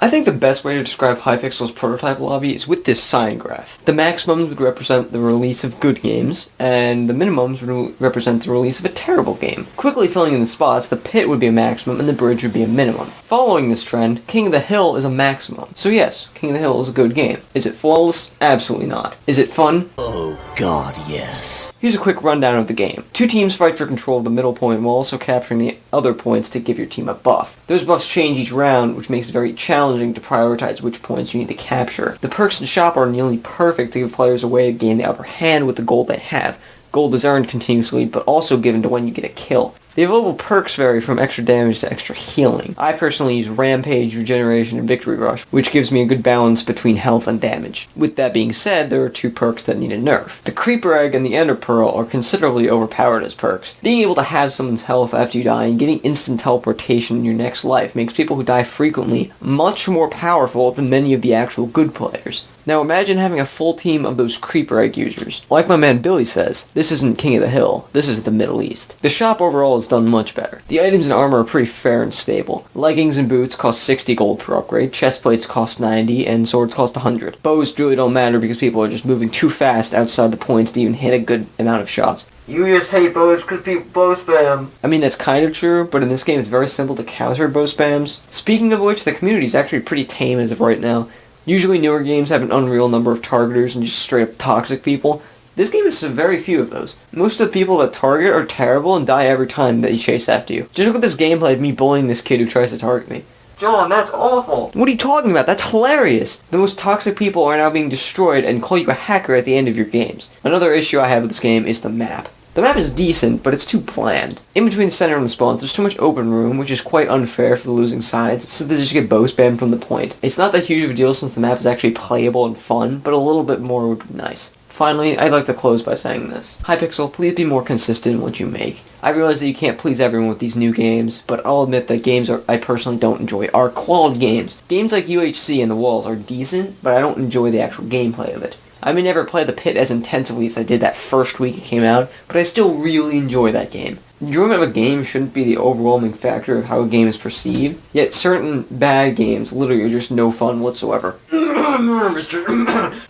I think the best way to describe Hypixel's prototype lobby is with this sign graph. The maximums would represent the release of good games, and the minimums would represent the release of a terrible game. Quickly filling in the spots, the pit would be a maximum and the bridge would be a minimum. Following this trend, King of the Hill is a maximum. So yes, King of the Hill is a good game. Is it flawless? Absolutely not. Is it fun? Oh god, yes. Here's a quick rundown of the game. Two teams fight for control of the middle point while also capturing the other points to give your team a buff. Those buffs change each round, which makes it very challenging to prioritize which points you need to capture. The perks in shop are nearly perfect to give players a way to gain the upper hand with the gold they have. Gold is earned continuously, but also given to when you get a kill. The available perks vary from extra damage to extra healing. I personally use Rampage, Regeneration, and Victory Rush, which gives me a good balance between health and damage. With that being said, there are two perks that need a nerf. The Creeper Egg and the Ender Pearl are considerably overpowered as perks. Being able to have someone's health after you die and getting instant teleportation in your next life makes people who die frequently much more powerful than many of the actual good players. Now imagine having a full team of those Creeper Egg users. Like my man Billy says, this isn't King of the Hill, this is the Middle East. The shop overall is done much better. The items and armor are pretty fair and stable. Leggings and boots cost 60 gold per upgrade, chest plates cost 90, and swords cost 100. Bows really don't matter because people are just moving too fast outside the points to even hit a good amount of shots. You just hate bows because people bow spam. I mean, that's kind of true, but in this game it's very simple to counter bow spams. Speaking of which, the community is actually pretty tame as of right now. Usually newer games have an unreal number of targeters and just straight up toxic people. This game has very few of those. Most of the people that target are terrible and die every time that you chase after you. Just look at this gameplay of me bullying this kid who tries to target me. John, that's awful. What are you talking about? That's hilarious. The most toxic people are now being destroyed and call you a hacker at the end of your games. Another issue I have with this game is the map. The map is decent, but it's too bland. In between the center and the spawns, there's too much open room, which is quite unfair for the losing sides, so they just get bow spammed from the point. It's not that huge of a deal since the map is actually playable and fun, but a little bit more would be nice. Finally, I'd like to close by saying this. Hypixel, please be more consistent in what you make. I realize that you can't please everyone with these new games, but I'll admit that games I personally don't enjoy are quality games. Games like UHC and The Walls are decent, but I don't enjoy the actual gameplay of it. I may never play the Pit as intensively as I did that first week it came out, but I still really enjoy that game. Enjoyment of a game shouldn't be the overwhelming factor of how a game is perceived, yet certain bad games literally are just no fun whatsoever.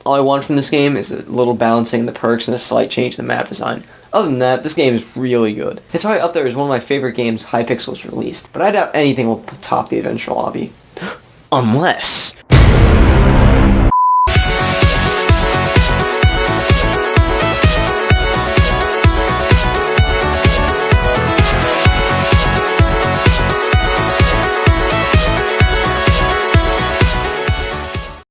All I want from this game is a little balancing in the perks and a slight change in the map design. Other than that, this game is really good. It's probably up there as one of my favorite games Hypixel's released, but I doubt anything will top the Adventure Lobby. Unless